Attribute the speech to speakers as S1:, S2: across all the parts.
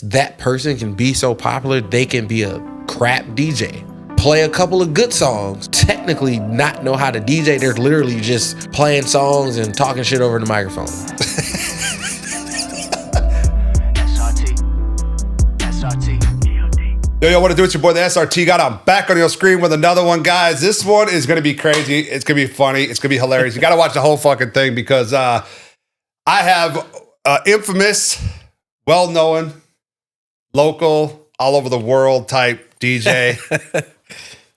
S1: that person can be so popular, they can be a crap DJ. Play a couple of good songs, technically not know how to DJ. They're literally just playing songs and talking shit over the microphone.
S2: Yo, what to do? It's your boy, the SRT God. I'm back on your screen with another one, guys. This one is going to be crazy. It's going to be funny. It's going to be hilarious. You got to watch the whole fucking thing because I have infamous, well-known, local, all over the world type DJ.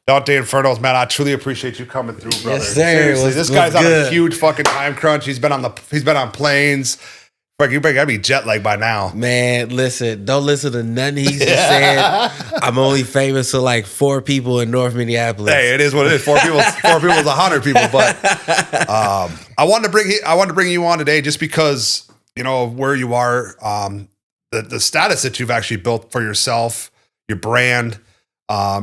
S2: Dante Inferno, man, I truly appreciate you coming through, brother.
S1: Yes, sir.
S2: Seriously, this guy's on a huge fucking time crunch. He's been on planes. You gotta be jet lagged by now.
S1: Man, listen, don't listen to nothing he's just said. I'm only famous to like 4 people in North Minneapolis.
S2: Hey, it is what it is. 4 people is 100 people. But I wanted to bring you on today just because you know where you are, the status that you've actually built for yourself, your brand.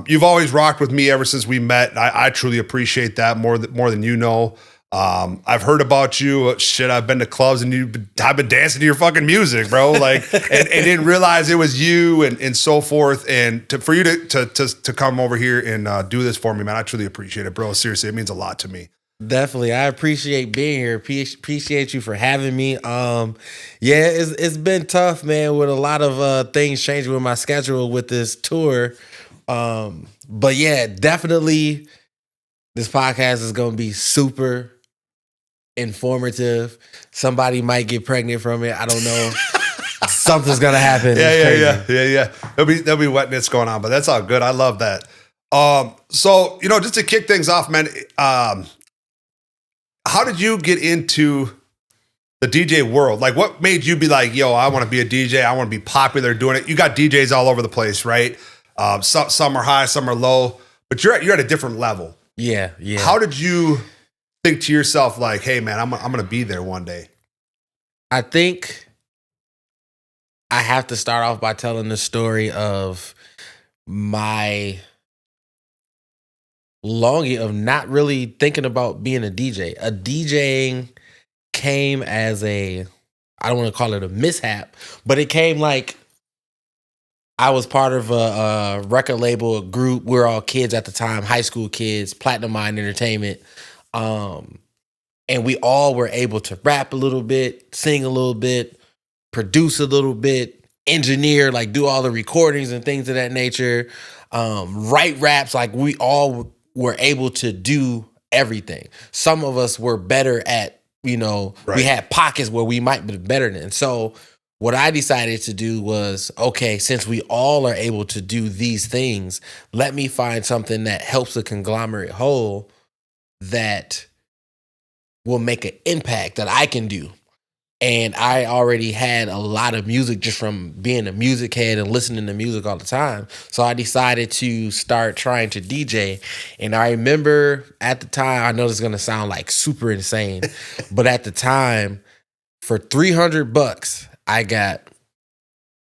S2: You've always rocked with me ever since we met. I truly appreciate that more than you know. I've heard about you. Shit, I've been to clubs and I've been dancing to your fucking music, bro. Like, and didn't realize it was you and so forth. And for you to come over here and do this for me, man, I truly appreciate it, bro. Seriously, it means a lot to me.
S1: Definitely, I appreciate being here. Appreciate you for having me. Yeah, it's been tough, man, with a lot of things changing with my schedule with this tour. But yeah, definitely, this podcast is gonna be super informative. Somebody might get pregnant from it. I don't know. Something's gonna happen.
S2: Yeah. There'll be wetness going on, but that's all good. I love that. So just to kick things off, man. How did you get into the DJ world? Like, what made you be like, yo, I want to be a DJ. I want to be popular doing it. You got DJs all over the place, right? Some are high, some are low, but you're at a different level.
S1: Yeah.
S2: How did you think to yourself, like, hey, man, I'm going to be there one day?
S1: I think I have to start off by telling the story of my longing of not really thinking about being a DJ. A DJing came as I don't want to call it a mishap, but it came like I was part of a record label, a group. We were all kids at the time, high school kids, Platinum Mind Entertainment. And we all were able to rap a little bit, sing a little bit, produce a little bit, engineer, like do all the recordings and things of that nature, write raps. Like we all were able to do everything. Some of us were better at, right. We had pockets where we might be better than. So what I decided to do was, okay, since we all are able to do these things, let me find something that helps the conglomerate whole that will make an impact that I can do. And I already had a lot of music just from being a music head and listening to music all the time. So I decided to start trying to DJ. And I remember at the time, I know this is going to sound like super insane, but at the time, for $300, I got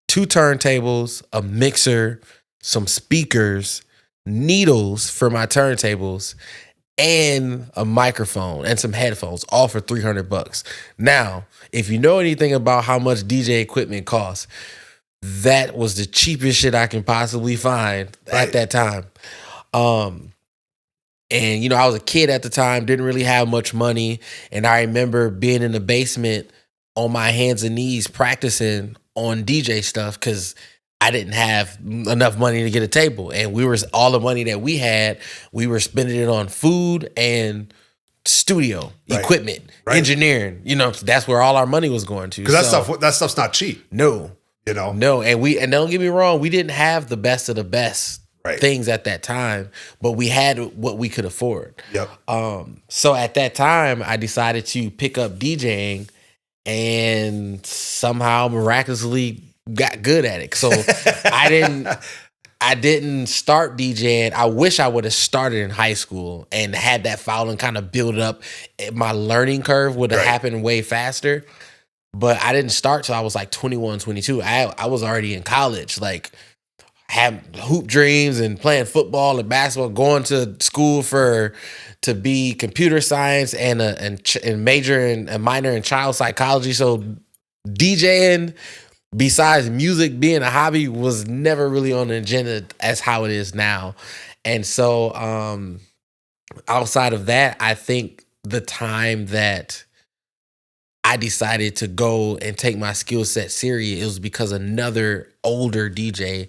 S1: 2 turntables, a mixer, some speakers, needles for my turntables, and a microphone and some headphones, all for $300. Now, if you know anything about how much DJ equipment costs, that was the cheapest shit I can possibly find at that time. And I was a kid at the time, didn't really have much money, and I remember being in the basement on my hands and knees practicing on DJ stuff because I didn't have enough money to get a table. And all the money that we had, we were spending it on food and studio equipment, engineering. That's where all our money was going to.
S2: Because that stuff's not cheap.
S1: No. No. And don't get me wrong, we didn't have the best of the best things at that time, but we had what we could afford.
S2: Yep.
S1: So at that time, I decided to pick up DJing and somehow miraculously got good at it. So I didn't start DJing. I wish I would have started in high school and had that following kind of build up. My learning curve would have happened way faster. But I didn't start till I was like 21, 22. I was already in college, like had hoop dreams and playing football and basketball, going to school to be computer science and major and a minor in child psychology. So DJing besides music being a hobby, was never really on the agenda as how it is now. And so outside of that, I think the time that I decided to go and take my skill set serious, it was because another older DJ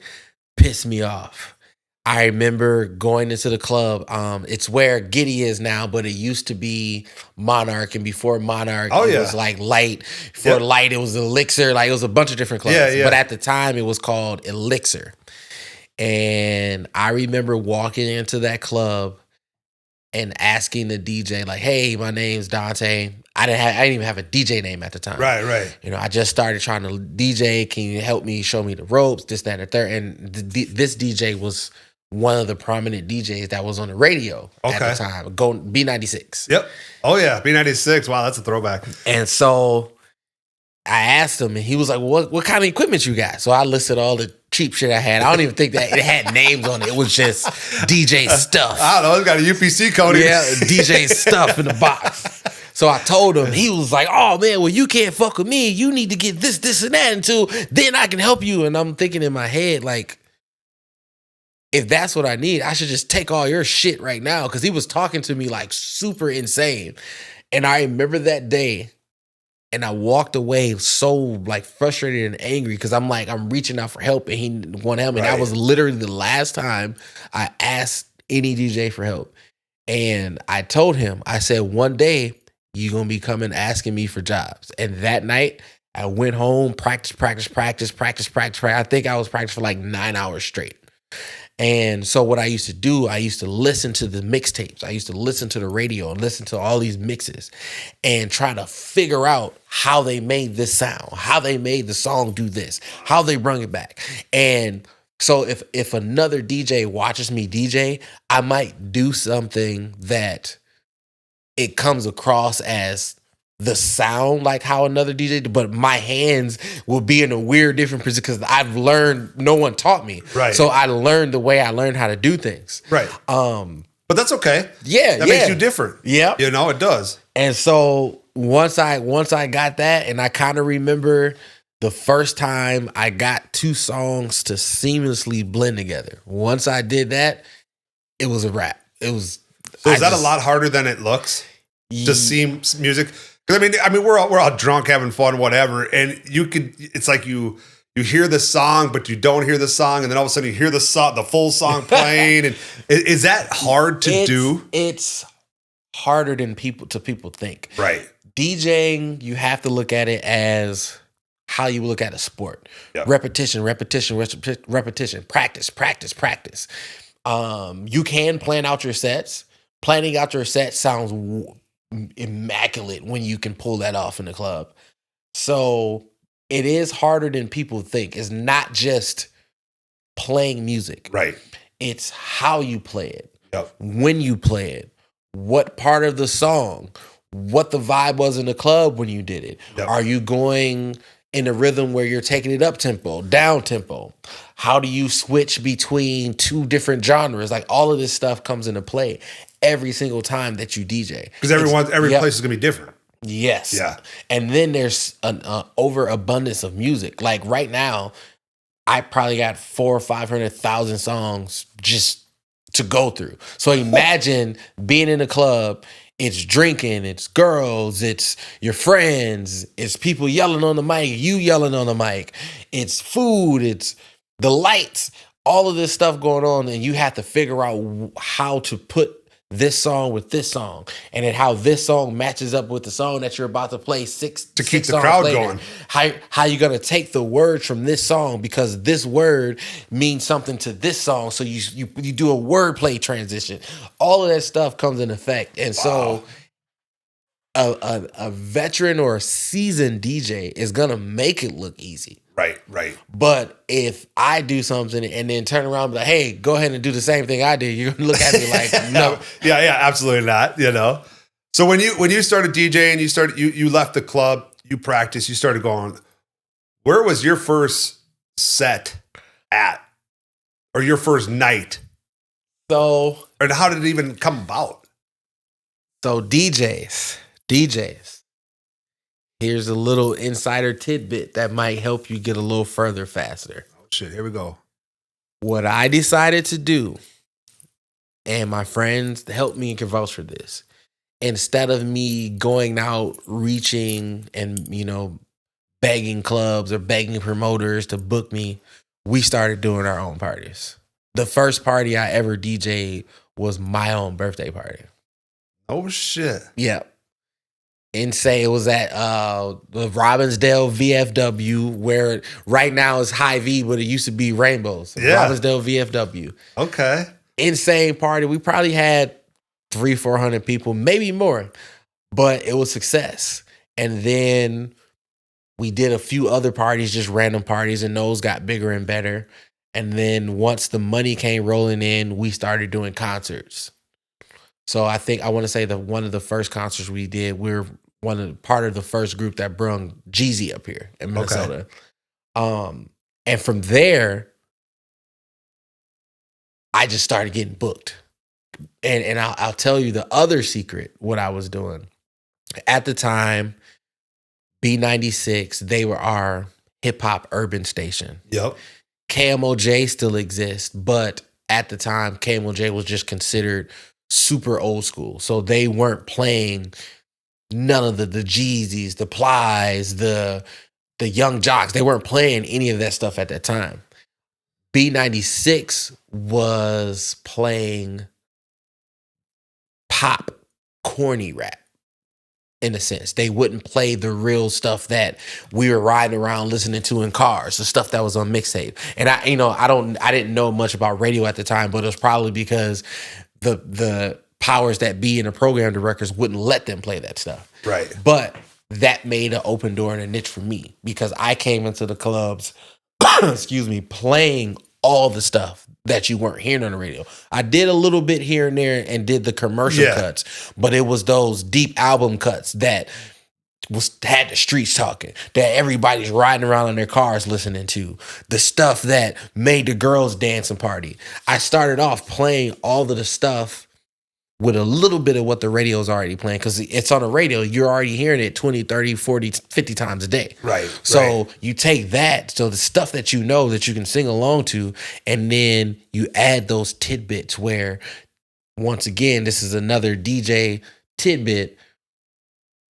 S1: pissed me off. I remember going into the club. It's where Giddy is now, but it used to be Monarch, and before Monarch, it was like Light. Before Light, it was Elixir. Like, it was a bunch of different clubs. But at the time, it was called Elixir. And I remember walking into that club and asking the DJ, like, "Hey, my name's Dante." I didn't even have a DJ name at the time.
S2: Right.
S1: You know, I just started trying to DJ. Can you help me, show me the ropes, this, that, and the third? And this DJ was one of the prominent DJs that was on the radio at the time. Go B96.
S2: Yep. Oh yeah, B96. Wow, that's a throwback.
S1: And so I asked him, and he was like, well, what kind of equipment you got? So I listed all the cheap shit I had. I don't even think that it had names on it. It was just DJ stuff.
S2: I don't know. It's got a UPC code.
S1: Yeah, DJ stuff in the box. So I told him, he was like, "Oh man, well, you can't fuck with me. You need to get this, this, and that until then I can help you." And I'm thinking in my head, like, if that's what I need, I should just take all your shit right now. Cause he was talking to me like super insane. And I remember that day, and I walked away so like frustrated and angry because I'm like, I'm reaching out for help and he didn't want help. And that was literally the last time I asked any DJ for help. And I told him, I said, one day you're going to be coming asking me for jobs. And that night I went home, practice. I think I was practicing for like 9 hours straight. And so what I used to do, I used to listen to the mixtapes. I used to listen to the radio and listen to all these mixes and try to figure out how they made this sound, how they made the song do this, how they bring it back. And so if another DJ watches me DJ, I might do something that it comes across as the sound like how another DJ did, but my hands will be in a weird different position because I've learned, no one taught me.
S2: Right.
S1: So I learned the way I learned how to do things.
S2: Right. But that's okay.
S1: Yeah.
S2: That makes you different.
S1: Yeah.
S2: You know, it does.
S1: And so once I got that, and I kind of remember the first time I got two songs to seamlessly blend together. Once I did that, it was a wrap. It was.
S2: So is that a lot harder than it looks to see music? Because I mean, we're all drunk, having fun, whatever, and it's like you hear the song, but you don't hear the song, and then all of a sudden you hear the full song playing. And is that hard to do?
S1: It's harder than people think.
S2: Right.
S1: DJing, you have to look at it as how you look at a sport. Yep. Repetition, practice. You can plan out your sets. Planning out your set sounds immaculate when you can pull that off in the club. So it is harder than people think. It's not just playing music.
S2: Right.
S1: It's how you play it.
S2: Yep. When
S1: you play it. What part of the song. What the vibe was in the club when you did it. Yep. Are you going in a rhythm where you're taking it up tempo, down tempo? How do you switch between two different genres? Like, all of this stuff comes into play every single time that you DJ.
S2: Because every place is going to be different.
S1: Yes.
S2: Yeah.
S1: And then there's an overabundance of music. Like right now, I probably got 400,000 or 500,000 songs just to go through. So imagine being in a club. It's drinking, it's girls, it's your friends, it's people yelling on the mic, you yelling on the mic, it's food, it's the lights, all of this stuff going on, and you have to figure out how to put this song with this song, and then how this song matches up with the song that you're about to play to
S2: keep the crowd going.
S1: How you gonna take the words from this song because this word means something to this song, so you do a wordplay transition. All of that stuff comes in effect, and so a veteran or a seasoned DJ is gonna make it look easy.
S2: Right.
S1: But if I do something and then turn around and be like, "Hey, go ahead and do the same thing I did," you're gonna look at me like, "No."
S2: Yeah, absolutely not. You know. So when you started DJing, you left the club, you practiced, you started going. Where was your first set at, or your first night?
S1: And
S2: how did it even come about?
S1: So DJs, Here's a little insider tidbit that might help you get a little further faster.
S2: Oh shit, here we go.
S1: What I decided to do, and my friends helped me and can vouch for this, instead of me going out reaching and, you know, begging clubs or begging promoters to book me, we started doing our own parties. The first party I ever DJ'd was my own birthday party.
S2: Oh shit.
S1: Yeah. Insane. It was at the Robbinsdale VFW, where right now it's High V, but it used to be Rainbows.
S2: Yeah.
S1: Robbinsdale VFW.
S2: Okay.
S1: Insane party. We probably had 300-400 people, maybe more, but it was success. And then we did a few other parties, just random parties, and those got bigger and better. And then once the money came rolling in, we started doing concerts. So I want to say that one of the first concerts we did, we were part of the first group that brung Jeezy up here in Minnesota. Okay. And from there, I just started getting booked. And I'll tell you the other secret, what I was doing. At the time, B96, they were our hip-hop urban station.
S2: Yep.
S1: KMOJ still exists, but at the time, KMOJ was just considered super old school. So they weren't playing none of the Jeezys, the Plies, the Young Jocks. They weren't playing any of that stuff at that time. B96 was playing pop, corny rap. In a sense, they wouldn't play the real stuff that we were riding around listening to in cars, the stuff that was on mixtape. And I didn't know much about radio at the time, but it was probably because the powers that be in the program directors wouldn't let them play that stuff.
S2: Right.
S1: But that made an open door and a niche for me, because I came into the clubs, excuse me, playing all the stuff that you weren't hearing on the radio. I did a little bit here and there and did the commercial cuts, but it was those deep album cuts that had the streets talking, that everybody's riding around in their cars listening to, the stuff that made the girls dance and party. I started off playing all of the stuff with a little bit of what the radio's already playing, because it's on the radio. You're already hearing it 20, 30, 40, 50 times a day.
S2: Right.
S1: So you take that, so the stuff that you know that you can sing along to, and then you add those tidbits where, once again, this is another DJ tidbit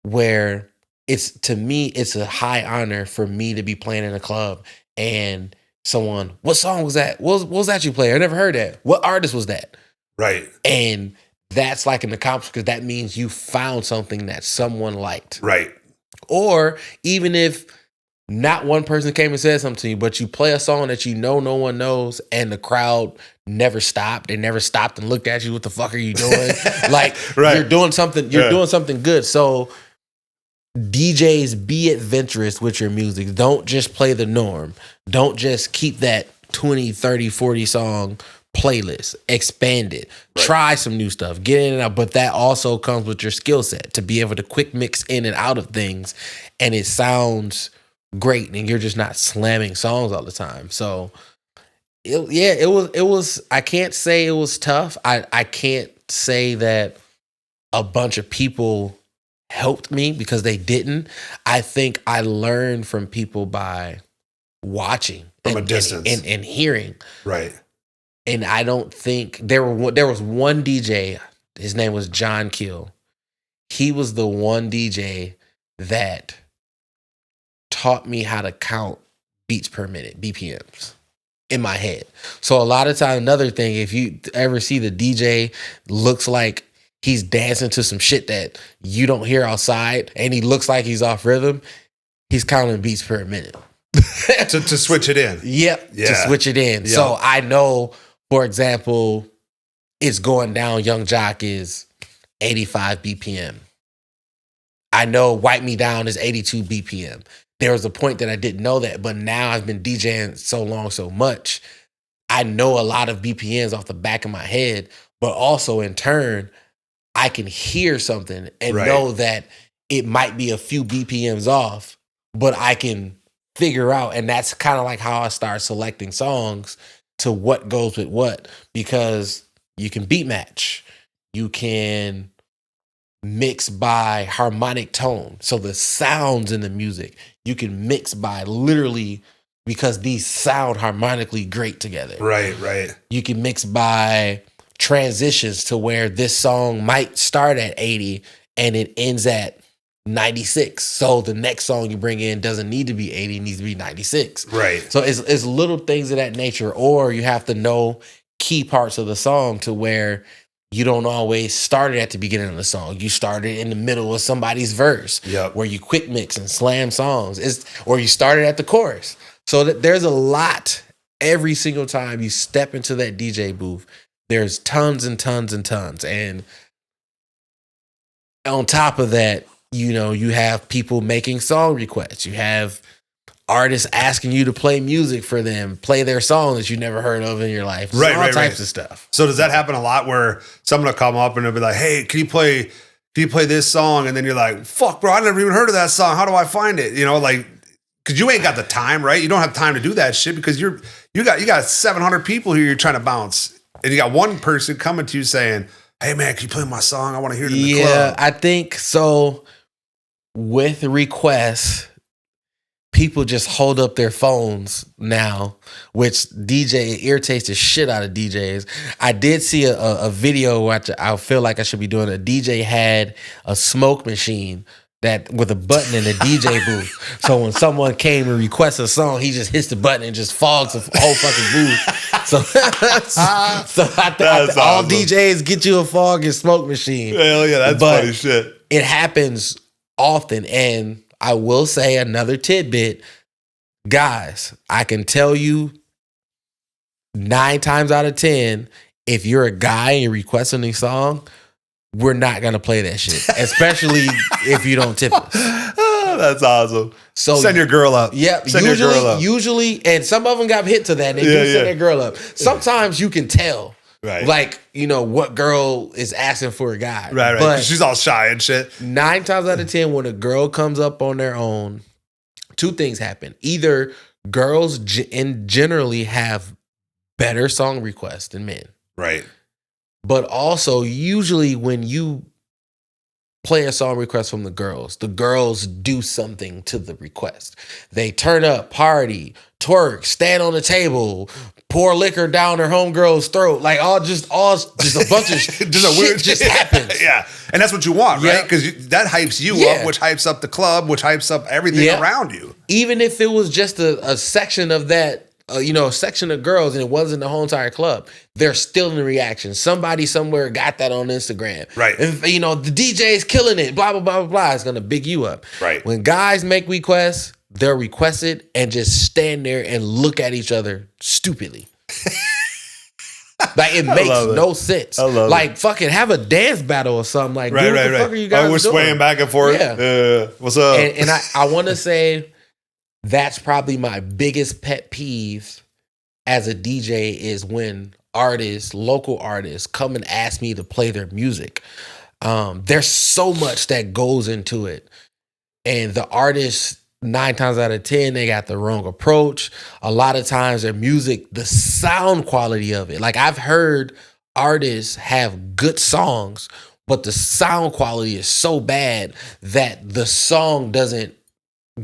S1: where to me, it's a high honor for me to be playing in a club and someone, what song was that? What was that you play? I never heard that. What artist was that?
S2: Right.
S1: And that's like an accomplishment, because that means you found something that someone liked.
S2: Right.
S1: Or even if not one person came and said something to you, but you play a song that you know no one knows, and the crowd never stopped. They never stopped and looked at you. What the fuck are you doing? Like, you're doing something. You're doing something good. So DJs, be adventurous with your music. Don't just play the norm. Don't just keep that 20, 30, 40 song playlist. Expand it. Right. Try some new stuff. Get in and out. But that also comes with your skill set, to be able to quick mix in and out of things, and it sounds great, and you're just not slamming songs all the time. So it was I can't say it was tough. I can't say that a bunch of people helped me, because they didn't. I think I learned from people by watching
S2: from a distance
S1: and hearing.
S2: Right.
S1: And I don't think there was one DJ, his name was John Kill. He was the one DJ that taught me how to count beats per minute, BPMs, in my head. So a lot of times, another thing, if you ever see the DJ looks like he's dancing to some shit that you don't hear outside, and he looks like he's off rhythm, he's counting beats per minute.
S2: to switch it in.
S1: Yep. Yeah. To switch it in. Yep. So I know, for example, it's going down, Young Jock is 85 BPM. I know Wipe Me Down is 82 BPM. There was a point that I didn't know that, but now I've been DJing so long, so much, I know a lot of BPMs off the back of my head, but also in turn, I can hear something and know that it might be a few BPMs off, but I can figure out, and that's kind of like how I start selecting songs to what goes with what, because you can beat match, you can mixed by harmonic tone. So the sounds in the music, you can mix by literally because these sound harmonically great together.
S2: Right.
S1: You can mix by transitions to where this song might start at 80 and it ends at 96. So the next song you bring in doesn't need to be 80, it needs to be 96.
S2: Right.
S1: So it's little things of that nature, or you have to know key parts of the song to where you don't always start it at the beginning of the song. You start it in the middle of somebody's verse, where you quick mix and slam songs, or you start it at the chorus. So there's a lot every single time you step into that DJ booth. There's tons and tons and tons. And on top of that, you have people making song requests. You have artists asking you to play music for them, play their song that you never heard of in your life. All types of stuff.
S2: So does that happen a lot where someone will come up and they'll be like, hey, can you play this song? And then you're like, fuck, bro, I never even heard of that song. How do I find it? Because you ain't got the time, right? You don't have time to do that shit because you got 700 people here you're trying to bounce. And you got one person coming to you saying, hey, man, can you play my song? I want to hear it in the club.
S1: Yeah, I think so. With requests, people just hold up their phones now, which irritates the shit out of DJs. I did see a video where I feel like I should be doing. A DJ had a smoke machine that with a button in the DJ booth. So when someone came and requests a song, he just hits the button and just fogs the whole fucking booth. So I think all
S2: awesome.
S1: DJs get you a fog and smoke machine.
S2: Hell yeah, that's funny shit.
S1: It happens often. And I will say another tidbit, guys, I can tell you 9 times out of 10, if you're a guy and you're requesting a song, we're not going to play that shit, especially if you don't tip us.
S2: Oh, that's awesome.
S1: So
S2: send your girl up.
S1: Yep.
S2: Send your girl up.
S1: Usually, and some of them got hit to that. And they do send their girl up. Sometimes you can tell.
S2: Right.
S1: Like, what girl is asking for a guy.
S2: Right.
S1: But
S2: she's all shy and shit.
S1: 9 times out of 10, when a girl comes up on their own, 2 things happen. Either girls generally have better song requests than men.
S2: Right.
S1: But also, usually when you play a song request from the girls do something to the request. They turn up, party, twerk, stand on the table, pour liquor down their homegirl's throat. Like just a bunch of just a weird just happens.
S2: Yeah. And that's what you want, right? Because that hypes you up, which hypes up the club, which hypes up everything around you.
S1: Even if it was just a section of that, a section of girls and it wasn't the whole entire club, they're still in the reaction. Somebody somewhere got that on Instagram.
S2: Right.
S1: And, the DJ is killing it, blah, blah, blah, blah, blah. It's going to big you up.
S2: Right.
S1: When guys make requests, they're requested and just stand there and look at each other stupidly. Like, it makes no sense.
S2: I love
S1: like, fucking have a dance battle or something. Like,
S2: right,
S1: dude,
S2: right,
S1: what the fuck are you guys
S2: we're
S1: doing?
S2: swaying back and forth.
S1: Yeah.
S2: What's up?
S1: And I want to say that's probably my biggest pet peeve as a DJ is when local artists come and ask me to play their music. There's so much that goes into it. And the artists, 9 times out of 10, they got the wrong approach. A lot of times their music, the sound quality of it. Like, I've heard artists have good songs, but the sound quality is so bad that the song doesn't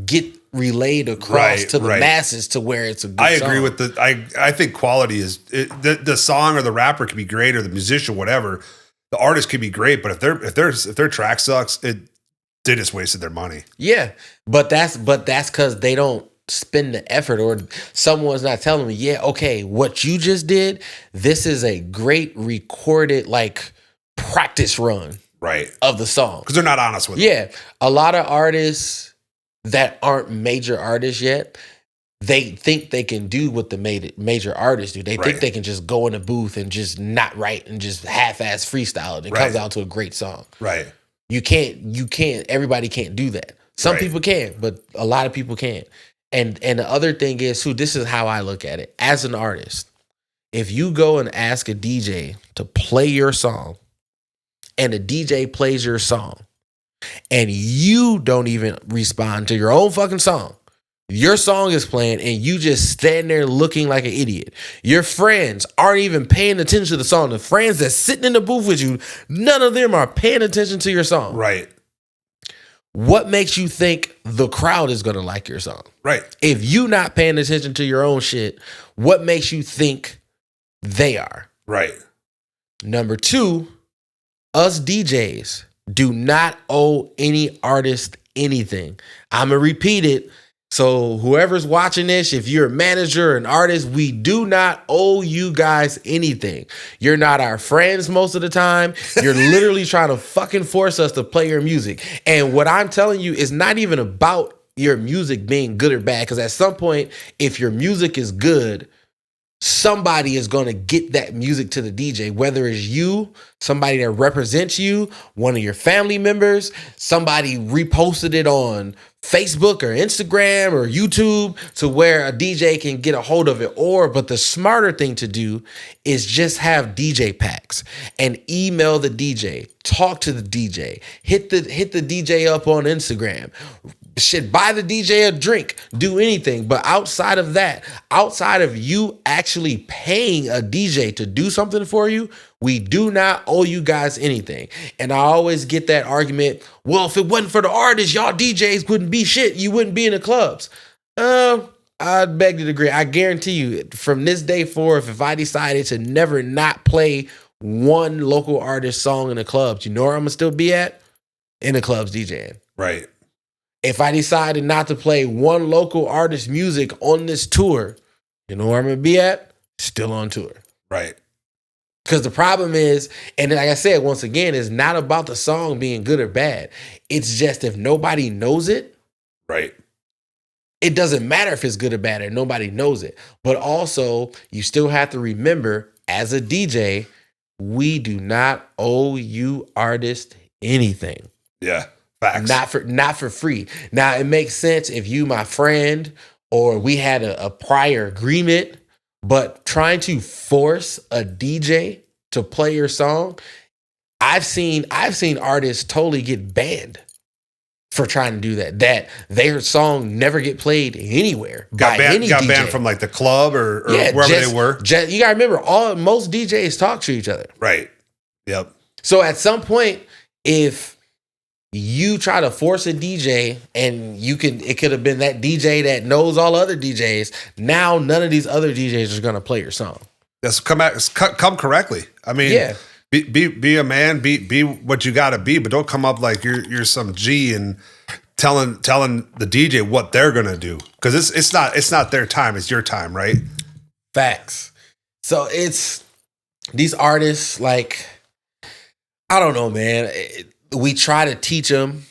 S1: get relayed across to the masses to where it's a good song.
S2: I agree with I think quality is the song or the rapper can be great or the musician, whatever. The artist can be great, but if their track sucks, they just wasted their money.
S1: Yeah, but that's because they don't spend the effort, or someone's not telling me, yeah, okay, what you just did, this is a great recorded practice run of the song.
S2: Because they're not honest with it.
S1: Yeah, a lot of artists that aren't major artists yet, they think they can do what the major artists do. They think they can just go in a booth and just not write and just half-ass freestyle it. It comes out to a great song.
S2: Right.
S1: You can't, everybody can't do that. Some people can, but a lot of people can't. And the other thing is, this is how I look at it. As an artist, if you go and ask a DJ to play your song and a DJ plays your song and you don't even respond to your own fucking song, Your song is playing and you just stand there looking like an idiot. Your friends aren't even paying attention to the song. The friends that's sitting in the booth with you, none of them are paying attention to your song.
S2: Right.
S1: What makes you think the crowd is going to like your song?
S2: Right.
S1: If you not paying attention to your own shit, what makes you think they are?
S2: Right.
S1: Number 2, us DJs do not owe any artist anything. I'm going to repeat it. So whoever's watching this, if you're a manager or an artist, we do not owe you guys anything. You're not our friends most of the time. You're literally trying to fucking force us to play your music. And what I'm telling you is not even about your music being good or bad. Because at some point, if your music is good, somebody is going to get that music to the DJ, whether it's you, somebody that represents you, one of your family members, somebody reposted it on Facebook or Instagram or YouTube to where a DJ can get a hold of it. But the smarter thing to do is just have DJ packs and email the DJ, talk to the DJ, hit the DJ up on Instagram. Shit, buy the DJ a drink, do anything. But outside of that, outside of you actually paying a DJ to do something for you, we do not owe you guys anything. And I always get that argument, well, if it wasn't for the artists, y'all DJs wouldn't be shit. You wouldn't be in the clubs. I beg to disagree. I guarantee you, from this day forward, if I decided to never not play one local artist song in the clubs, you know where I'm going to still be at? In the clubs DJing.
S2: Right.
S1: If I decided not to play one local artist music on this tour, you know where I'm going to be at? Still on tour.
S2: Right.
S1: Because the problem is, and like I said, once again, it's not about the song being good or bad. It's just if nobody knows it,
S2: right,
S1: it doesn't matter if it's good or bad or nobody knows it. But also, you still have to remember, as a DJ, we do not owe you artists anything.
S2: Yeah. Facts.
S1: Not for free. Now, it makes sense if you, my friend, or we had a prior agreement, but trying to force a DJ to play your song, I've seen artists totally get banned for trying to do that. That their song never get played anywhere. Got
S2: banned from like the club or wherever they were.
S1: You gotta remember, most DJs talk to each other.
S2: Right. Yep.
S1: So at some point, if you try to force a DJ and it could have been that DJ that knows all other DJs. Now none of these other DJs are going to play your song.
S2: That's come correctly. I mean, yeah. Be a man, be what you got to be, but don't come up like you're some G and telling the DJ what they're going to do. Cause it's not their time. It's your time. Right.
S1: Facts. So it's these artists, like, I don't know, man. We try to teach them.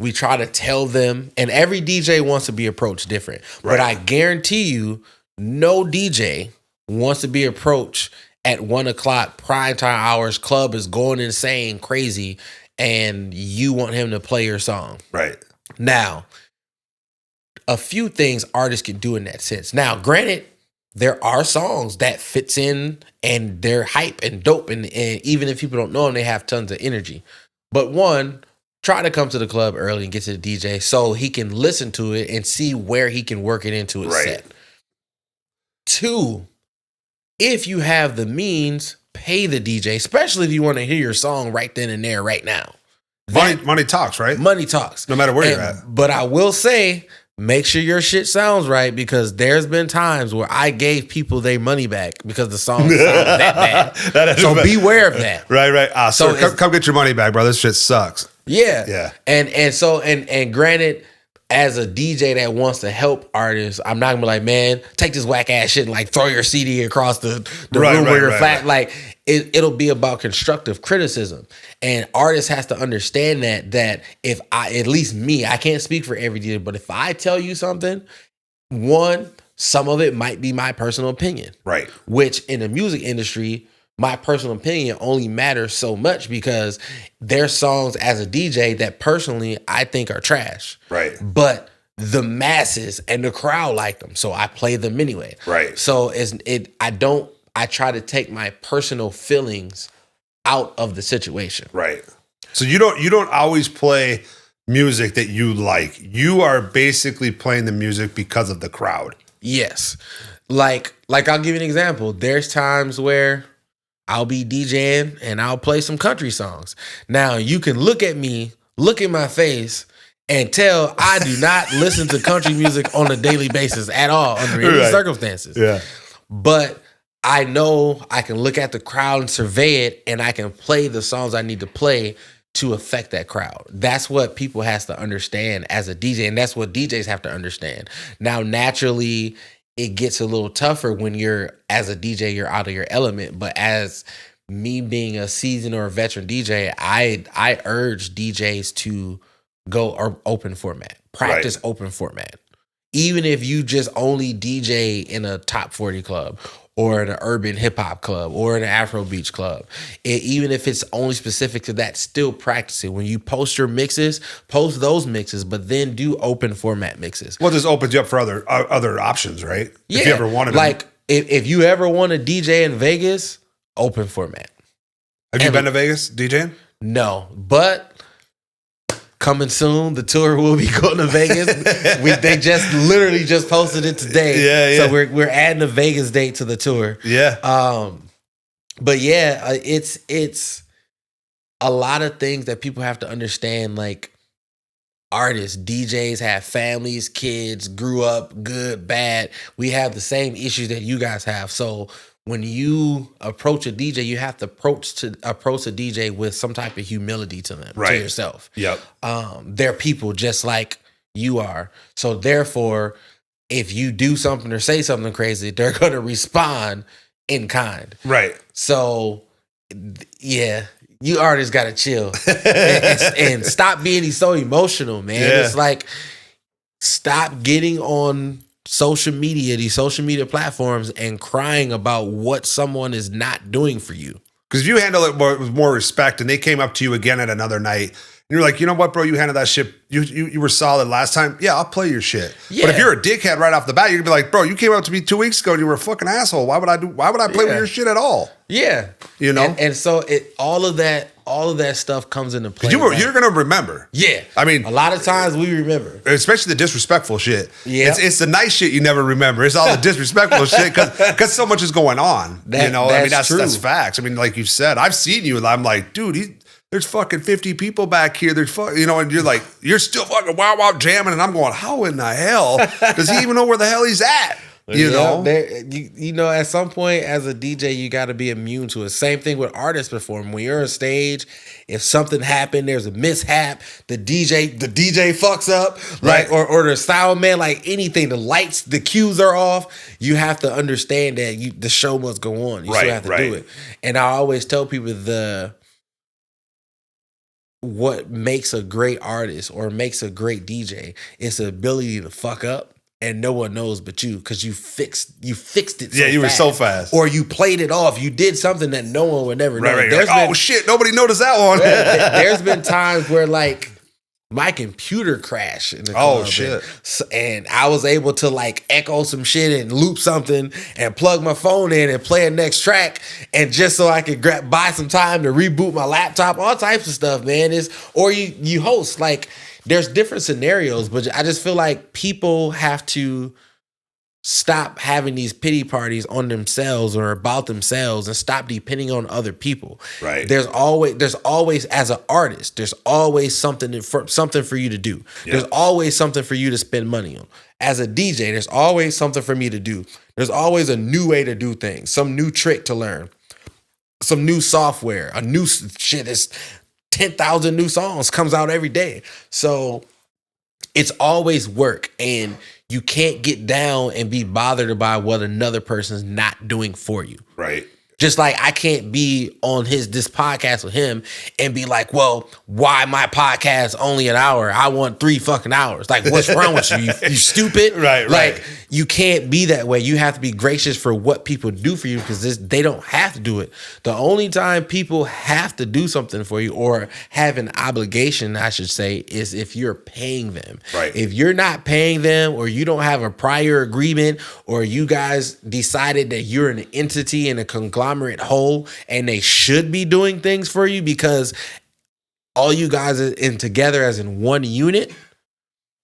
S1: We try to tell them. And every DJ wants to be approached different. Right. But I guarantee you, no DJ wants to be approached at 1:00 prime time hours. Club is going insane, crazy, and you want him to play your song.
S2: Right. Now,
S1: a few things artists can do in that sense. Now, granted, there are songs that fits in and they're hype and dope. And even if people don't know them, they have tons of energy. But one, try to come to the club early and get to the DJ so he can listen to it and see where he can work it into his set. 2, if you have the means, pay the DJ, especially if you want to hear your song right then and there, right now.
S2: Money talks, right?
S1: Money talks.
S2: No matter where you're at.
S1: But I will say, make sure your shit sounds right, because there's been times where I gave people their money back because the song sounded that bad. So beware of that.
S2: Right. So come get your money back, bro. This shit sucks.
S1: Yeah. And granted, as a DJ that wants to help artists, I'm not gonna be like, man, take this whack ass shit and like throw your CD across the room where you're flat. Like it'll be about constructive criticism. And artists has to understand that if at least me, I can't speak for every DJ, but if I tell you something, one, some of it might be my personal opinion.
S2: Right.
S1: Which in the music industry, my personal opinion only matters so much because there's songs as a DJ that personally I think are trash.
S2: Right.
S1: But the masses and the crowd like them, so I play them anyway.
S2: Right.
S1: So I try to take my personal feelings out of the situation.
S2: Right. So you don't always play music that you like. You are basically playing the music because of the crowd.
S1: Yes. Like I'll give you an example. There's times where I'll be DJing and I'll play some country songs. Now you can look at me, look in my face, and tell I do not listen to country music on a daily basis at all under any circumstances.
S2: Yeah.
S1: But I know I can look at the crowd and survey it, and I can play the songs I need to play to affect that crowd. That's what people has to understand as a DJ, and that's what DJs have to understand. Now, naturally, it gets a little tougher when as a DJ, you're out of your element. But as me being a seasoned or a veteran DJ, I urge DJs to go open format, practice open format. Even if you just only DJ in a top 40 club or in an urban hip hop club or in an Afro beach club, even if it's only specific to that, still practice it. When you post your mixes, post those mixes, but then do open format mixes.
S2: Well, this opens you up for other options, right?
S1: Yeah.
S2: If you ever wanted
S1: to. If you ever want to DJ in Vegas, open format.
S2: Have you been to Vegas DJing?
S1: No, but coming soon, the tour will be going to Vegas. They just literally just posted it today.
S2: Yeah.
S1: So we're adding a Vegas date to the tour.
S2: Yeah.
S1: But yeah, it's a lot of things that people have to understand. Like artists, DJs have families, kids, grew up good, bad. We have the same issues that you guys have. So when you approach a DJ, you have to approach a DJ with some type of humility to them, to yourself.
S2: Yep.
S1: They're people just like you are. So therefore, if you do something or say something crazy, they're going to respond in kind.
S2: Right.
S1: So, yeah, you artists got to chill and stop being so emotional, man.
S2: Yeah.
S1: It's like, stop getting on these social media platforms and crying about what someone is not doing for you.
S2: Because if you handle it with more respect and they came up to you again at another night and you're like, you know what, bro, you handled that shit. You were solid last time. Yeah, I'll play your shit. Yeah. But if you're a dickhead right off the bat, you're gonna be like, bro, you came up to me 2 weeks ago and you were a fucking asshole. Why would I play with your shit at all?
S1: Yeah.
S2: You know?
S1: And so all of that stuff comes into play.
S2: You're gonna remember.
S1: Yeah.
S2: I mean,
S1: a lot of times we remember.
S2: Especially the disrespectful shit.
S1: Yeah.
S2: It's the nice shit you never remember. It's all the disrespectful shit because so much is going on. That's facts. I mean, like you said, I've seen you and I'm like, dude, there's fucking 50 people back here. There's and you're like, you're still fucking wow jamming, and I'm going, how in the hell does he even know where the hell he's at? You know, at some point as a DJ, you got to be immune to it. Same thing with artists performing. When you're on stage, if something happened, there's a mishap, the DJ fucks up, like or the sound man, like anything, the lights, the cues are off. You have to understand that the show must go on. You still have to do it. And I always tell people what makes a great artist or makes a great DJ is the ability to fuck up and no one knows but you, because you fixed it. Yeah, you were so fast.
S1: Or you played it off. You did something that no one would never know.
S2: Oh shit, nobody noticed that one.
S1: There's been times where like my computer crashed in the club.
S2: Oh shit.
S1: And I was able to like echo some shit and loop something and plug my phone in and play a next track, and just so I could buy some time to reboot my laptop, all types of stuff, man. Or you host, like there's different scenarios, but I just feel like people have to stop having these pity parties on themselves or about themselves and stop depending on other people.
S2: Right.
S1: There's always as an artist, there's always something for you to do. Yep. There's always something for you to spend money on. As a DJ, there's always something for me to do. There's always a new way to do things, some new trick to learn, some new software, a new shit. It's 10,000 new songs comes out every day. So it's always work, and you can't get down and be bothered by what another person's not doing for you.
S2: Right.
S1: Just like I can't be on this podcast with him and be like, well, why my podcast only an hour? I want 3 fucking hours. Like, what's wrong with you? You stupid?
S2: Right.
S1: Like, you can't be that way. You have to be gracious for what people do for you, because they don't have to do it. The only time people have to do something for you or have an obligation, I should say, is if you're paying them.
S2: Right.
S1: If you're not paying them, or you don't have a prior agreement, or you guys decided that you're an entity in a conglomerate whole and they should be doing things for you, because all you guys are in together as in one unit.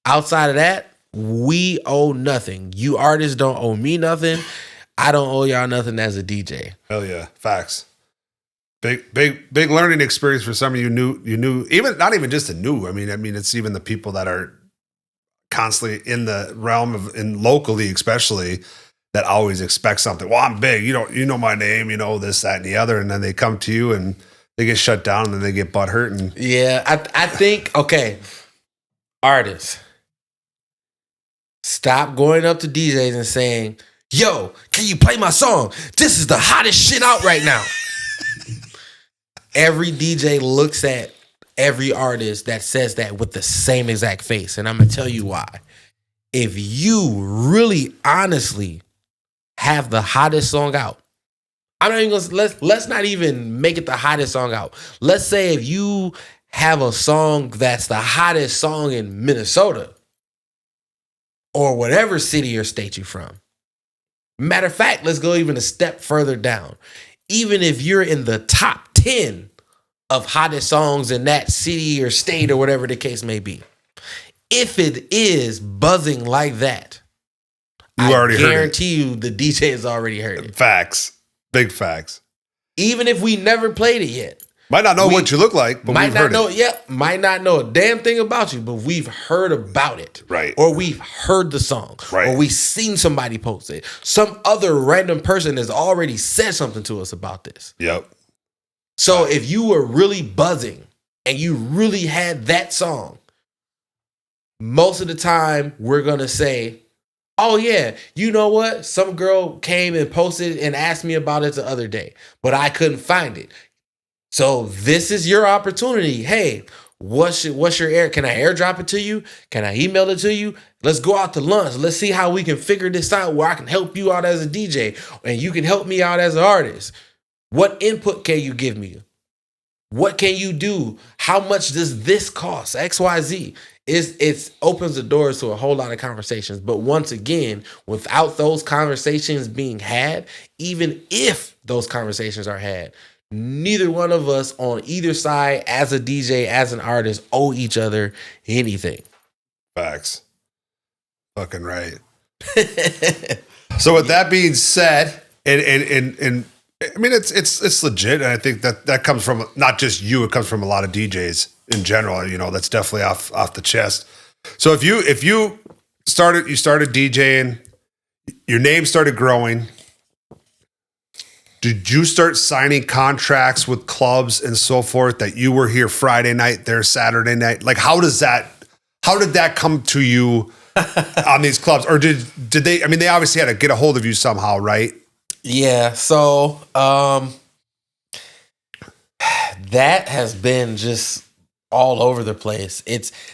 S1: Outside of that, we owe nothing. You artists don't owe me nothing. I don't owe y'all nothing as a DJ.
S2: Hell yeah. Facts. Big learning experience for some of you new, even not even just the new. I mean, it's even the people that are constantly in the realm of, and locally especially, that always expect something. Well, I'm big. You know my name, this, that, and the other. And then they come to you and they get shut down and then they get butthurt. And
S1: yeah, I think, okay, artists, stop going up to DJs and saying, yo, can you play my song? This is the hottest shit out right now. Every DJ looks at every artist that says that with the same exact face. And I'm going to tell you why. If you really honestly have the hottest song out, I'm not even gonna, let's not even make it the hottest song out. Let's say if you have a song that's the hottest song in Minnesota or whatever city or state you're from. Matter of fact, let's go even a step further down. Even if you're in the top 10 of hottest songs in that city or state or whatever the case may be, if it is buzzing like that, I guarantee you the DJ has already heard it.
S2: Facts. Big facts.
S1: Even if we never played it yet.
S2: Might not know what you look like, but we've heard it.
S1: Yeah, might not know a damn thing about you, but we've heard about it.
S2: Right.
S1: Or we've heard the song.
S2: Right.
S1: Or we've seen somebody post it. Some other random person has already said something to us about this.
S2: Yep.
S1: So if you were really buzzing and you really had that song, most of the time we're going to say, oh yeah, you know what? Some girl came and posted and asked me about it the other day, but I couldn't find it. So this is your opportunity. Hey, what's your air? Can I airdrop it to you? Can I email it to you? Let's go out to lunch. Let's see how we can figure this out where I can help you out as a DJ and you can help me out as an artist. What input can you give me? What can you do? How much does this cost? XYZ. It opens the doors to a whole lot of conversations. But once again, without those conversations being had, even if those conversations are had, neither one of us on either side as a DJ, as an artist, owe each other anything.
S2: Facts. Fucking right. So with that being said, and I mean, it's legit, and I think that comes from not just you; it comes from a lot of DJs in general. That's definitely off the chest. So if you started DJing, your name started growing. Did you start signing contracts with clubs and so forth that you were here Friday night, there Saturday night? Like, how did that come to you on these clubs, or did they? I mean, they obviously had to get a hold of you somehow, right?
S1: Yeah, so that has been just all over the place.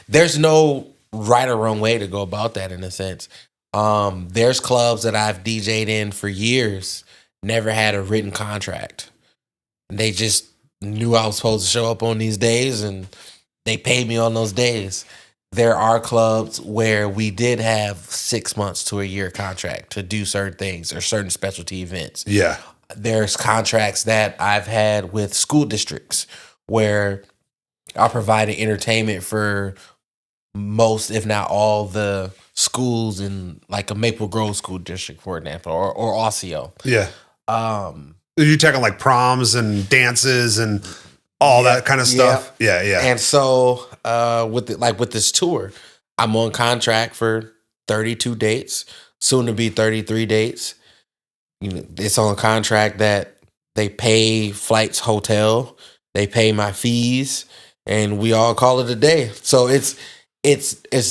S1: There's no right or wrong way to go about that in a sense. There's clubs that I've DJ'd in for years, never had a written contract. They just knew I was supposed to show up on these days and they paid me on those days. There are clubs where we did have 6 months to a year contract to do certain things or certain specialty events.
S2: Yeah.
S1: There's contracts that I've had with school districts where I provided entertainment for most, if not all, the schools in like a Maple Grove school district, for example, or Osseo.
S2: Yeah. You're talking like proms and dances and all that kind of stuff. Yeah.
S1: And so with this tour, I'm on contract for 32 dates, soon to be 33 dates. It's on contract that they pay flights, hotel, they pay my fees, and we all call it a day. So it's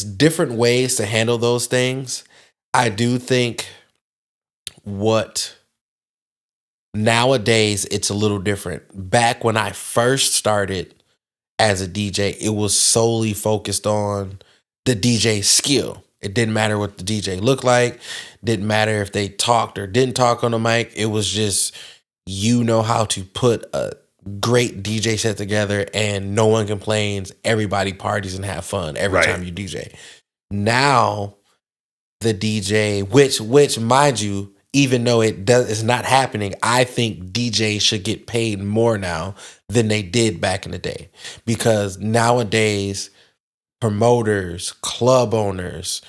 S1: different ways to handle those things. I do think nowadays it's a little different. Back when I first started as a DJ, it was solely focused on the DJ skill. It didn't matter what the DJ looked like. Didn't matter if they talked or didn't talk on the mic. It was just, how to put a great DJ set together and no one complains. Everybody parties and have fun every time you DJ. Now, the DJ, which mind you, even though it's not happening, I think DJs should get paid more now than they did back in the day. Because nowadays, promoters, club owners,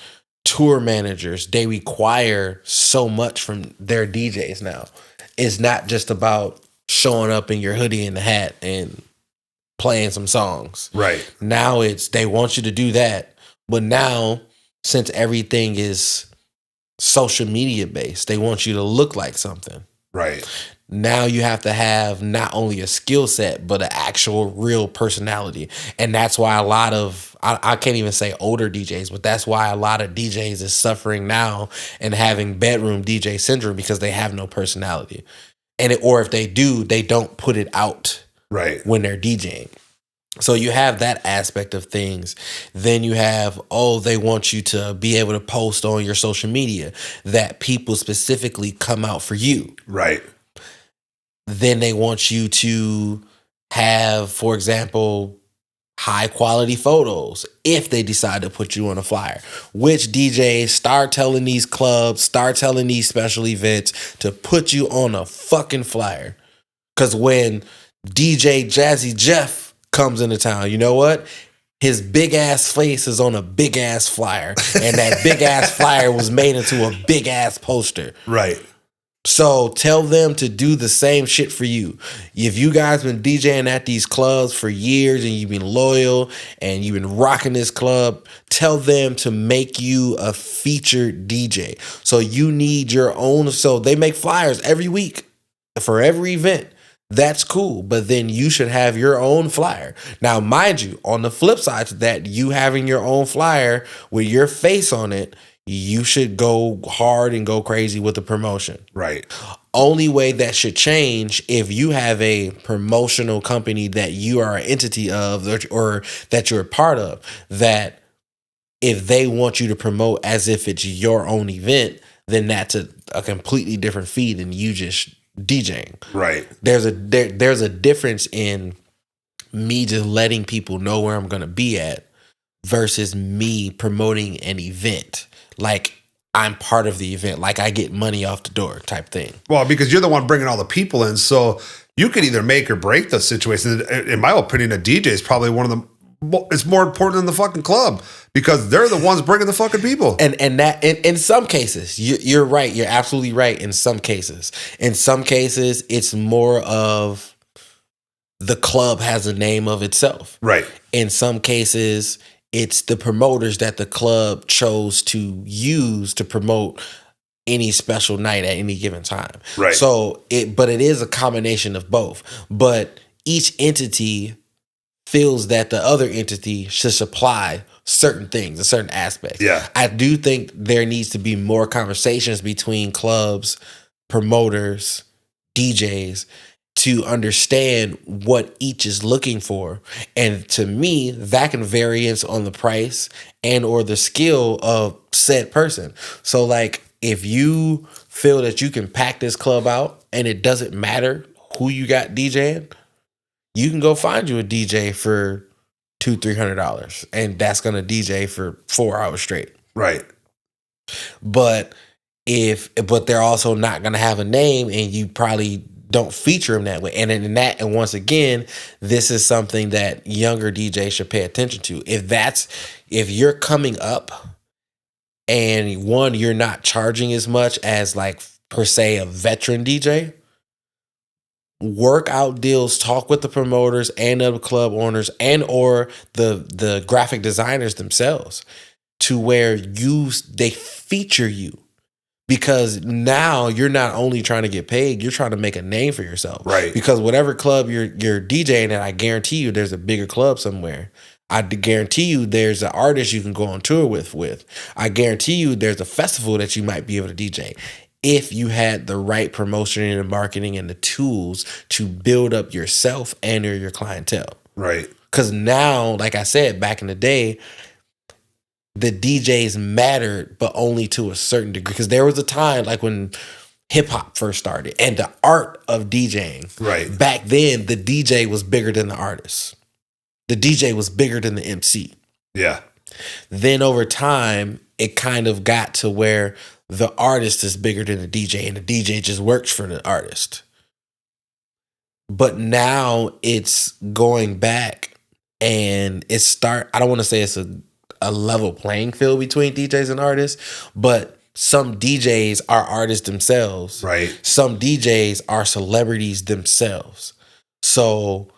S1: tour managers, they require so much from their DJs now. It's not just about showing up in your hoodie and the hat and playing some songs.
S2: Right.
S1: Now they want you to do that. But now, since everything is social media based, they want you to look like something.
S2: Right.
S1: Now you have to have not only a skill set, but an actual real personality. And that's why a lot of, I can't even say older DJs, but that's why a lot of DJs is suffering now and having bedroom DJ syndrome, because they have no personality. Or if they do, they don't put it out
S2: right
S1: when they're DJing. So you have that aspect of things. Then you have, they want you to be able to post on your social media that people specifically come out for you.
S2: Right.
S1: Then they want you to have, for example, high quality photos if they decide to put you on a flyer. Which DJs start telling these clubs, start telling these special events to put you on a fucking flyer. Because when DJ Jazzy Jeff comes into town, you know what? His big ass face is on a big ass flyer. And that big ass flyer was made into a big ass poster.
S2: Right.
S1: So tell them to do the same shit for you. If you guys been DJing at these clubs for years and you've been loyal and you've been rocking this club, tell them to make you a featured DJ. So you need your own. So they make flyers every week for every event. That's cool. But then you should have your own flyer. Now, mind you, on the flip side to that, you having your own flyer with your face on it, you should go hard and go crazy with the promotion.
S2: Right.
S1: Only way that should change if you have a promotional company that you are an entity of or that you're a part of, that if they want you to promote as if it's your own event, then that's a completely different fee than you just DJing.
S2: Right.
S1: There's a difference in me just letting people know where I'm going to be at versus me promoting an event. Like I'm part of the event, like I get money off the door type thing.
S2: Well, because you're the one bringing all the people in, so you could either make or break the situation. In my opinion, a DJ is probably one of the. It's more important than the fucking club because they're the ones bringing the fucking people.
S1: And that in some cases, you're right. You're absolutely right. In some cases, it's more of the club has a name of itself.
S2: Right.
S1: In some cases, it's the promoters that the club chose to use to promote any special night at any given time.
S2: Right.
S1: So it is a combination of both. But each entity feels that the other entity should supply certain things, a certain aspect.
S2: Yeah.
S1: I do think there needs to be more conversations between clubs, promoters, DJs, to understand what each is looking for. And to me, that can variance on the price and or the skill of said person. So like if you feel that you can pack this club out and it doesn't matter who you got DJing, you can go find you a DJ for $200-$300 and that's gonna DJ for 4 hours straight.
S2: Right.
S1: But they're also not gonna have a name and you probably don't feature them that way. And once again, this is something that younger DJs should pay attention to. If you're coming up and one, you're not charging as much as like per se a veteran DJ, work out deals, talk with the promoters and the club owners and or the graphic designers themselves to where they feature you. Because now you're not only trying to get paid, you're trying to make a name for yourself.
S2: Right. Because
S1: whatever club you're DJing at, I guarantee you there's a bigger club somewhere. I guarantee you there's an artist you can go on tour with. I guarantee you there's a festival that you might be able to DJ if you had the right promotion and marketing and the tools to build up yourself and or your clientele.
S2: Right.
S1: Because now, like I said, back in the day, the DJs mattered, but only to a certain degree. Because there was a time like when hip hop first started and the art of DJing.
S2: Right.
S1: Back then, the DJ was bigger than the artist. The DJ was bigger than the MC.
S2: Yeah.
S1: Then over time, it kind of got to where the artist is bigger than the DJ and the DJ just works for the artist. But now it's going back and I don't want to say it's a level playing field between DJs and artists, but some DJs are artists themselves.
S2: Right.
S1: Some DJs are celebrities themselves. So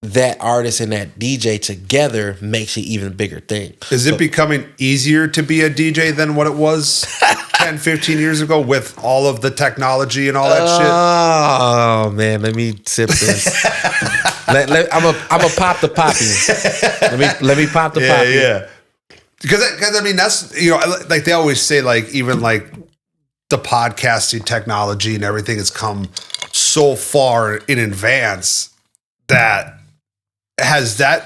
S1: that artist and that DJ together makes an even bigger thing.
S2: Is it becoming easier to be a DJ than what it was 10, 15 years ago with all of the technology and all that shit?
S1: Oh, man, let me sip this. I'm a pop the poppy. Let me pop the poppy.
S2: Yeah. Because I mean, that's, you know, like they always say, like, even like the podcasting technology and everything has come so far in advance that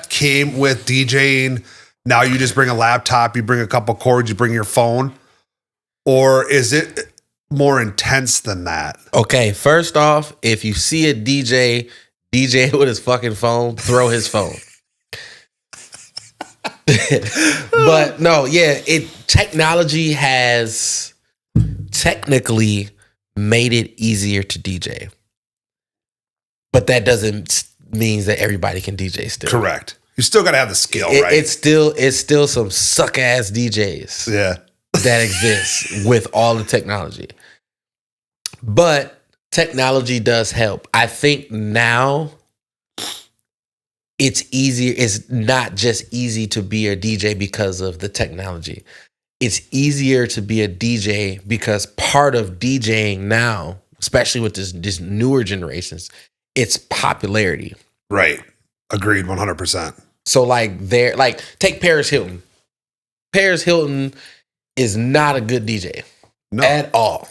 S2: came with DJing. Now you just bring a laptop, you bring a couple cords, you bring your phone, or is it more intense than that?
S1: Okay, first off, if you see a DJ with his fucking phone, throw his phone. But no, yeah, technology has technically made it easier to DJ. But that doesn't mean that everybody can DJ still.
S2: Correct. You still got to have the skill, right?
S1: It's still some suck ass DJs.
S2: Yeah.
S1: That exist with all the technology. But technology does help. I think now it's easier. It's not just easy to be a DJ because of the technology. It's easier to be a DJ because part of DJing now, especially with this newer generations, it's popularity.
S2: Right. Agreed 100%.
S1: So take Paris Hilton. Paris Hilton is not a good DJ at all.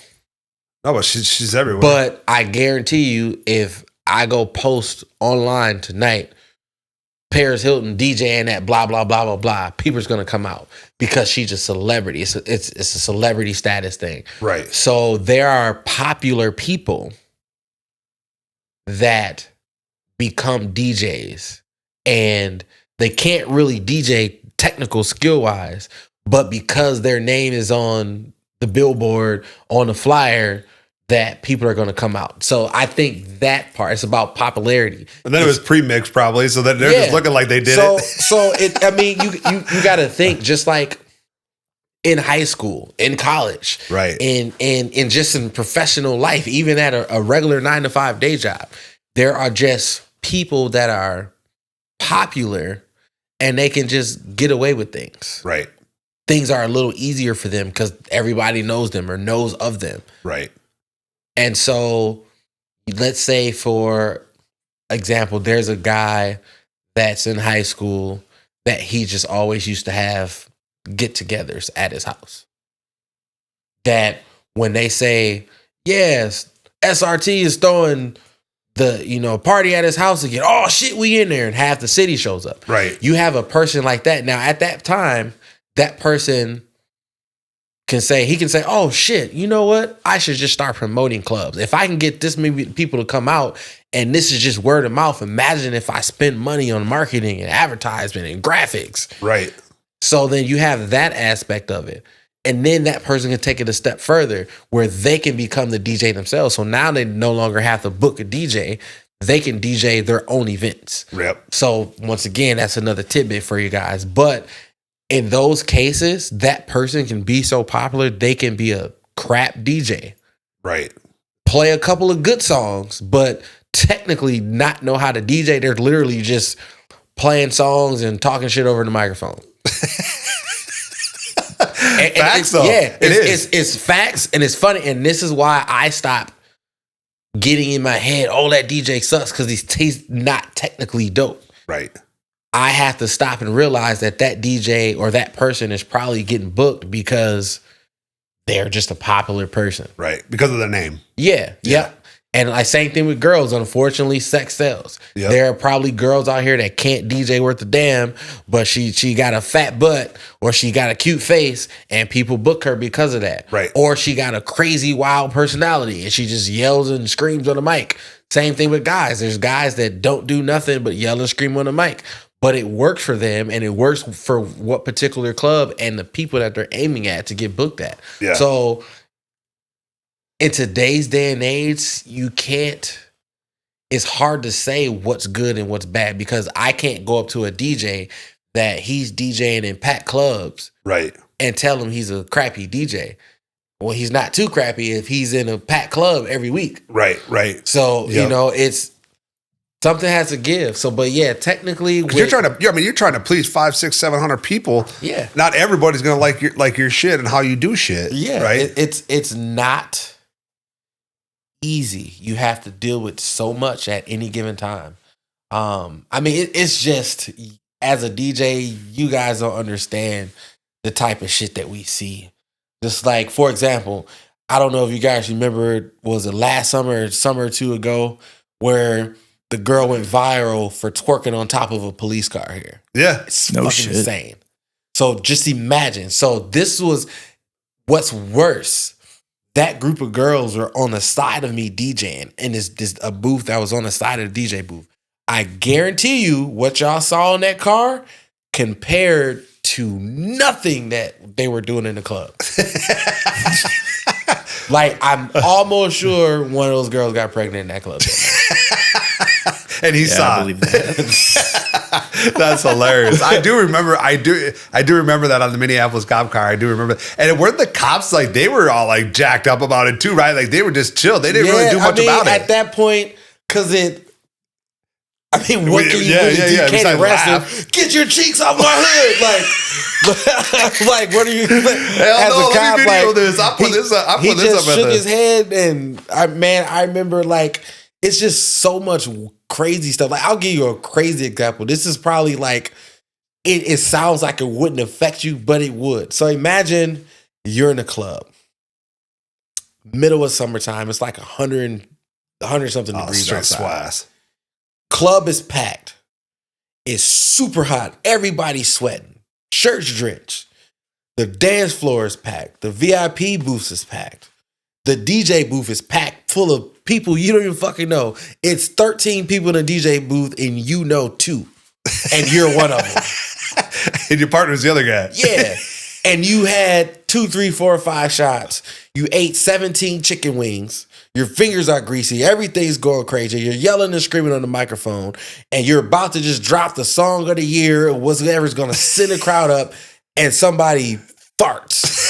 S2: No, but she's everywhere.
S1: But I guarantee you, if I go post online tonight, Paris Hilton DJing at blah, blah, blah, blah, blah, people's going to come out because she's a celebrity. It's a celebrity status thing.
S2: Right.
S1: So there are popular people that become DJs and they can't really DJ technical skill wise, but because their name is on the billboard, on the flyer, that people are going to come out. So I think that part, it's about popularity.
S2: And then it was pre-mixed probably, so that they're just looking like they did it.
S1: So I mean, you got to think just like in high school, in college,
S2: right,
S1: in just in professional life, even at a regular 9-to-5 day job, there are just people that are popular and they can just get away with things.
S2: Right.
S1: Things are a little easier for them because everybody knows them or knows of them.
S2: Right.
S1: And so let's say, for example, there's a guy that's in high school that he just always used to have get-togethers at his house. That when they say, yes, SRT is throwing the party at his house again, oh shit, we in there, and half the city shows up.
S2: Right.
S1: You have a person like that. Now at that time, that person can say, oh shit, you know what? I should just start promoting clubs. If I can get this many people to come out and this is just word of mouth, imagine if I spend money on marketing and advertisement and graphics.
S2: Right.
S1: So then you have that aspect of it. And then that person can take it a step further where they can become the DJ themselves. So now they no longer have to book a DJ. They can DJ their own events.
S2: Yep.
S1: So once again, that's another tidbit for you guys. But in those cases, that person can be so popular, they can be a crap DJ.
S2: Right.
S1: Play a couple of good songs, but technically not know how to DJ. They're literally just playing songs and talking shit over the microphone.
S2: Facts, though.
S1: Yeah,
S2: it's
S1: facts, and it's funny. And this is why I stopped getting in my head, oh, that DJ sucks, because he's not technically dope.
S2: Right.
S1: I have to stop and realize that DJ or that person is probably getting booked because they're just a popular person.
S2: Right. Because of their name.
S1: Yeah. Yep. And like same thing with girls. Unfortunately, sex sells.
S2: Yep.
S1: There are probably girls out here that can't DJ worth a damn, but she got a fat butt or she got a cute face and people book her because of that.
S2: Right.
S1: Or she got a crazy wild personality and she just yells and screams on the mic. Same thing with guys. There's guys that don't do nothing but yell and scream on the mic. but it works for them and it works for what particular club and the people that they're aiming at to get booked at.
S2: Yeah.
S1: So in today's day and age, it's hard to say what's good and what's bad because I can't go up to a DJ that he's DJing in packed clubs
S2: Right.
S1: and tell him he's a crappy DJ. Well, he's not too crappy if he's in a packed club every week.
S2: Right.
S1: So, it's something has to give. So, but yeah, technically
S2: you're trying to please 500, 600, 700 people.
S1: Yeah.
S2: Not everybody's going to like your shit and how you do shit.
S1: Yeah.
S2: Right.
S1: It's not easy. You have to deal with so much at any given time. It's just, as a DJ, you guys don't understand the type of shit that we see. Just like, for example, I don't know if you guys remember, was it last summer or two ago, where the girl went viral for twerking on top of a police car here.
S2: Yeah.
S1: It's fucking insane. So just imagine. So this was what's worse. That group of girls were on the side of me DJing in this a booth that was on the side of the DJ booth. I guarantee you what y'all saw in that car compared to nothing that they were doing in the club. Like, I'm almost sure one of those girls got pregnant in that club that night.
S2: And he saw.
S3: I believe that.
S2: That's hilarious. I do remember that on the Minneapolis cop car. I do remember. And weren't the cops like, they were all like jacked up about it too, right? Like they were just chill. They didn't really do much about it.
S1: At that point, what can you really do? You can't arrest him. Get your cheeks off my hood. Like, what are you?
S2: Hell no, let me video this. I'll put this up.
S1: He just shook his head, and I remember, like, it's just so much crazy stuff. Like, I'll give you a crazy example. This is probably like, it sounds like it wouldn't affect you, but it would. So imagine you're in a club, middle of summertime. It's like 100 something degrees outside. Club is packed. It's super hot. Everybody's sweating. Shirts drenched. The dance floor is packed. The VIP booth is packed. The DJ booth is packed full of people you don't even fucking know. It's 13 people in the DJ booth and you know 2. And you're one of them.
S2: And your partner's the other guy.
S1: Yeah. And you had 2, 3, 4, 5 shots. You ate 17 chicken wings. Your fingers are greasy. Everything's going crazy. You're yelling and screaming on the microphone. And you're about to just drop the song of the year or whatever's going to send the crowd up. And somebody farts.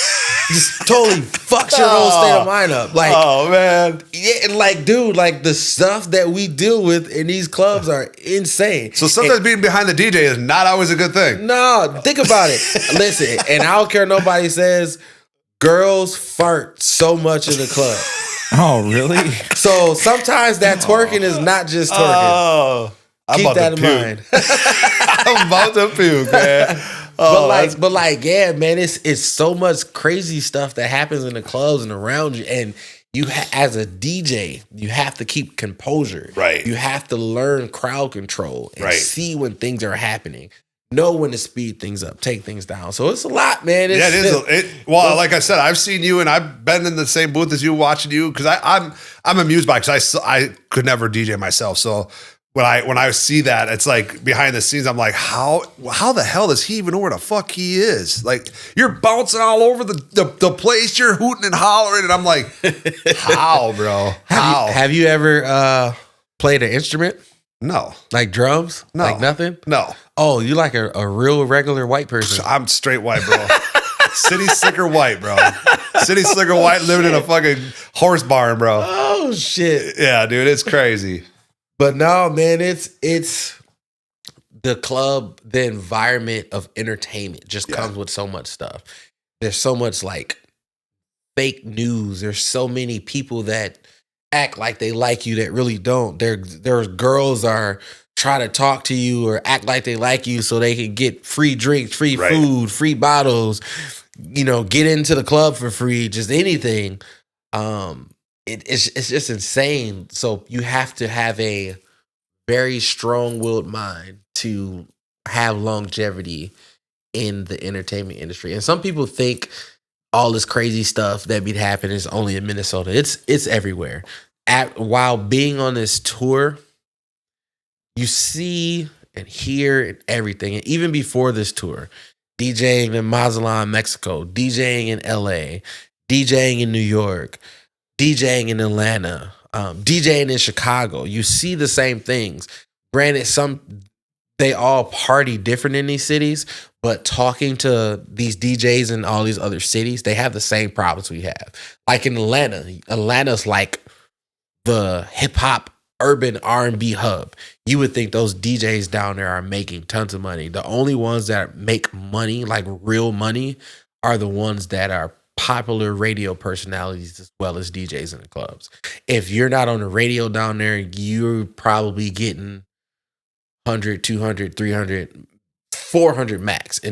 S1: Just totally fucks your whole state of mind up. Like,
S2: oh, man.
S1: Yeah, like, dude, like the stuff that we deal with in these clubs are insane.
S2: So sometimes being behind the DJ is not always a good thing.
S1: No, think about it. Listen, and I don't care what nobody says, girls fart so much in the club.
S3: Oh, really?
S1: So sometimes that twerking is not just twerking.
S2: Oh,
S1: keep that in mind.
S2: I'm about to puke, man. Oh,
S1: but yeah, man, it's so much crazy stuff that happens in the clubs and around you, and you as a DJ, you have to keep composure.
S2: Right.
S1: You have to learn crowd control and see when things are happening. Know when to speed things up, take things down. So it's a lot, man.
S2: Yeah, it is. Well, like I said, I've seen you, and I've been in the same booth as you, watching you, because I'm amused by it, because I could never DJ myself. So when I see that, it's like behind the scenes, I'm like, how the hell does he even know where the fuck he is? Like, you're bouncing all over the place, you're hooting and hollering, and I'm like, how, bro? How?
S1: Have you ever played an instrument?
S2: No.
S1: Like drums?
S2: No.
S1: Like nothing?
S2: No.
S1: Oh, you like a real regular white person.
S2: I'm straight white, bro. City slicker white, bro. City slicker white, living in a fucking horse barn, bro.
S1: Oh, shit.
S2: Yeah, dude, it's crazy.
S1: But no, man, it's the club, the environment of entertainment just comes with so much stuff. There's so much like fake news. There's so many people that act like they like you that really don't. There's girls are try to talk to you or act like they like you so they can get free drinks, free food, free bottles, get into the club for free, just anything. It's just insane. So you have to have a very strong-willed mind to have longevity in the entertainment industry. And some people think all this crazy stuff that be happening is only in Minnesota. It's everywhere. While being on this tour, you see and here and everything. And even before this tour, DJing in Mazatlan, Mexico, DJing in LA, DJing in New York, DJing in Atlanta, DJing in Chicago. You see the same things. Granted, they all party different in these cities, but talking to these DJs in all these other cities, they have the same problems we have. Like in Atlanta's like the hip hop urban R&B hub. You would think those DJs down there are making tons of money. The only ones that make money, like real money, are the ones that are popular radio personalities as well as DJs in the clubs. If you're not on the radio down there, you're probably getting 100, 200, 300, 400 max. And